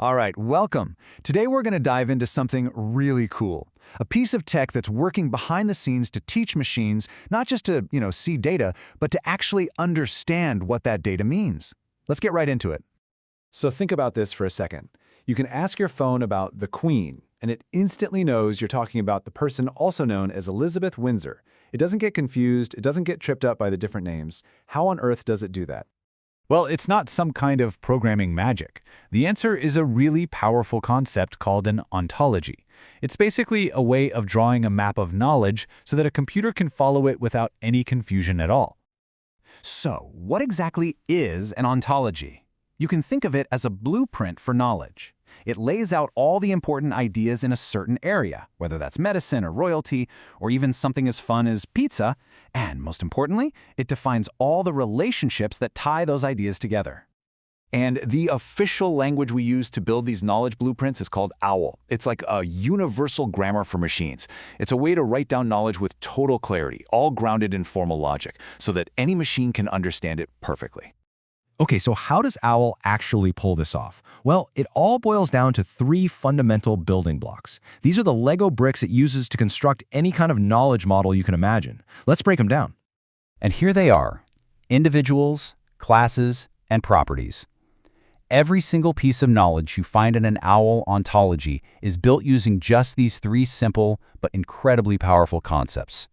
All right, welcome. Today we're going to dive into something really cool. A piece of tech that's working behind the scenes to teach machines not just to, see data, but to actually understand what that data means. Let's get right into it. So think about this for a second. You can ask your phone about the Queen, and it instantly knows you're talking about the person also known as Elizabeth Windsor. It doesn't get confused, it doesn't get tripped up by the different names. How on earth does it do that? Well, it's not some kind of programming magic. The answer is a really powerful concept called an ontology. It's basically a way of drawing a map of knowledge so that a computer can follow it without any confusion at all. So, what exactly is an ontology? You can think of it as a blueprint for knowledge. It lays out all the important ideas in a certain area, whether that's medicine or royalty, or even something as fun as pizza, and most importantly, it defines all the relationships that tie those ideas together. And the official language we use to build these knowledge blueprints is called OWL. It's like a universal grammar for machines. It's a way to write down knowledge with total clarity, all grounded in formal logic, so that any machine can understand it perfectly. Okay, so how does OWL actually pull this off? Well, it all boils down to three fundamental building blocks. These are the Lego bricks it uses to construct any kind of knowledge model you can imagine. Let's break them down. And here they are: individuals, classes, and properties. Every single piece of knowledge you find in an OWL ontology is built using just these three simple but incredibly powerful concepts.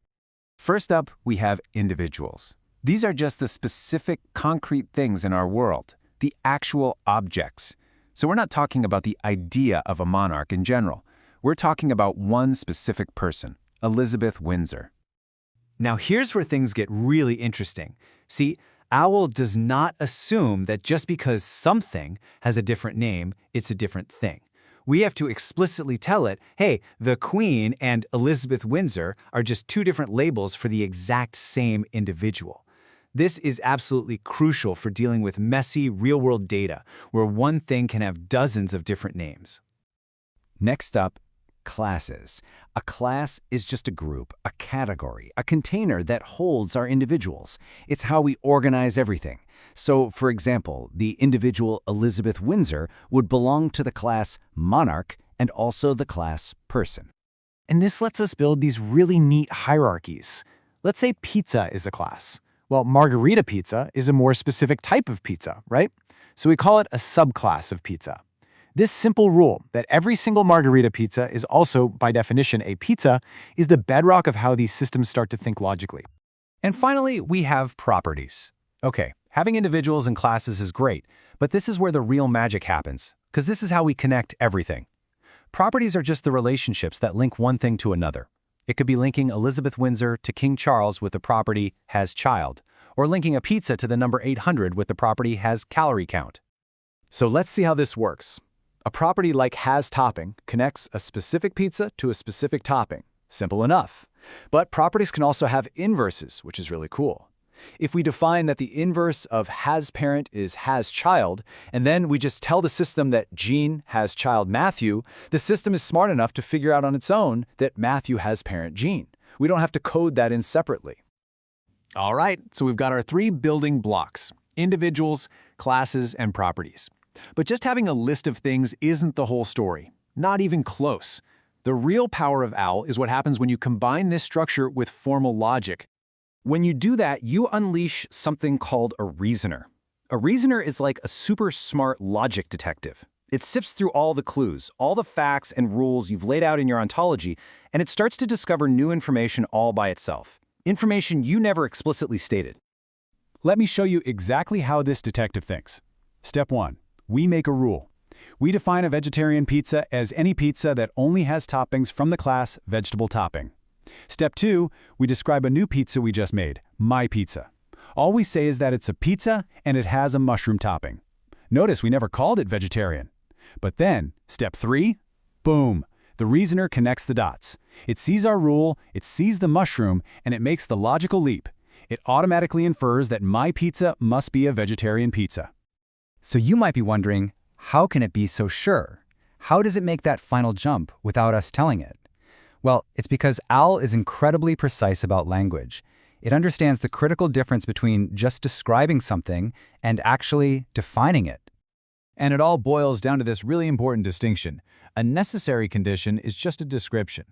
First up, we have individuals. These are just the specific, concrete things in our world, the actual objects. So we're not talking about the idea of a monarch in general. We're talking about one specific person, Elizabeth Windsor. Now here's where things get really interesting. See, OWL does not assume that just because something has a different name, it's a different thing. We have to explicitly tell it, hey, the Queen and Elizabeth Windsor are just two different labels for the exact same individual. This is absolutely crucial for dealing with messy, real-world data, where one thing can have dozens of different names. Next up, classes. A class is just a group, a category, a container that holds our individuals. It's how we organize everything. So, for example, the individual Elizabeth Windsor would belong to the class monarch and also the class person. And this lets us build these really neat hierarchies. Let's say pizza is a class. Well, margarita pizza is a more specific type of pizza, right? So we call it a subclass of pizza. This simple rule that every single margarita pizza is also, by definition, a pizza is the bedrock of how these systems start to think logically. And finally, we have properties. Okay, having individuals and classes is great, but this is where the real magic happens, because this is how we connect everything. Properties are just the relationships that link one thing to another. It could be linking Elizabeth Windsor to King Charles with the property has child, or linking a pizza to the number 800 with the property has calorie count. So let's see how this works. A property like has topping connects a specific pizza to a specific topping. Simple enough. But properties can also have inverses, which is really cool. If we define that the inverse of has parent is has child, and then we just tell the system that Jean has child Matthew, the system is smart enough to figure out on its own that Matthew has parent Jean. We don't have to code that in separately. All right, so we've got our three building blocks: individuals, classes, and properties. But just having a list of things isn't the whole story. Not even close. The real power of OWL is what happens when you combine this structure with formal logic. When you do that, you unleash something called a reasoner. A reasoner is like a super smart logic detective. It sifts through all the clues, all the facts and rules you've laid out in your ontology, and it starts to discover new information all by itself. Information you never explicitly stated. Let me show you exactly how this detective thinks. Step 1. We make a rule. We define a vegetarian pizza as any pizza that only has toppings from the class vegetable topping. Step 2, we describe a new pizza we just made, my pizza. All we say is that it's a pizza and it has a mushroom topping. Notice we never called it vegetarian. But then, step 3, boom, the reasoner connects the dots. It sees our rule, it sees the mushroom, and it makes the logical leap. It automatically infers that my pizza must be a vegetarian pizza. So you might be wondering, how can it be so sure? How does it make that final jump without us telling it? Well, it's because OWL is incredibly precise about language. It understands the critical difference between just describing something and actually defining it. And it all boils down to this really important distinction. A necessary condition is just a description.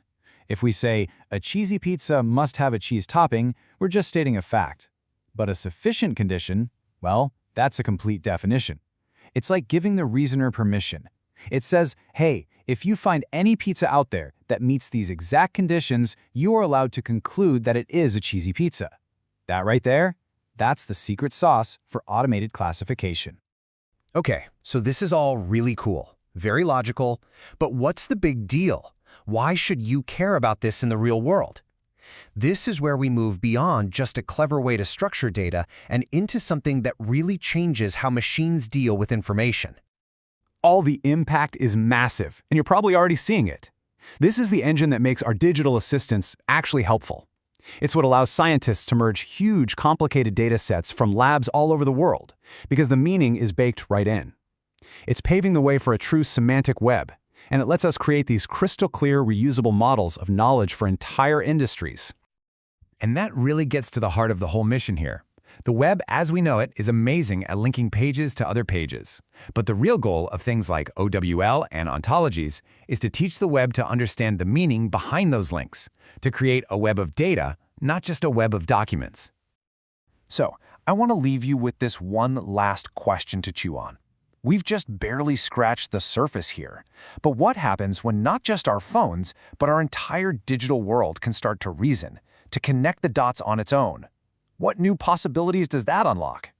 If we say, a cheesy pizza must have a cheese topping, we're just stating a fact. But a sufficient condition, well, that's a complete definition. It's like giving the reasoner permission. It says, hey, if you find any pizza out there that meets these exact conditions, you are allowed to conclude that it is a cheesy pizza. That right there, that's the secret sauce for automated classification. Okay, so this is all really cool, very logical, but what's the big deal? Why should you care about this in the real world? This is where we move beyond just a clever way to structure data and into something that really changes how machines deal with information. All the impact is massive, and you're probably already seeing it. This is the engine that makes our digital assistants actually helpful. It's what allows scientists to merge huge, complicated data sets from labs all over the world, because the meaning is baked right in. It's paving the way for a true semantic web, and it lets us create these crystal-clear, reusable models of knowledge for entire industries. And that really gets to the heart of the whole mission here. The web, as we know it, is amazing at linking pages to other pages. But the real goal of things like OWL and ontologies is to teach the web to understand the meaning behind those links, to create a web of data, not just a web of documents. So, I want to leave you with this one last question to chew on. We've just barely scratched the surface here. But what happens when not just our phones, but our entire digital world can start to reason, to connect the dots on its own? What new possibilities does that unlock?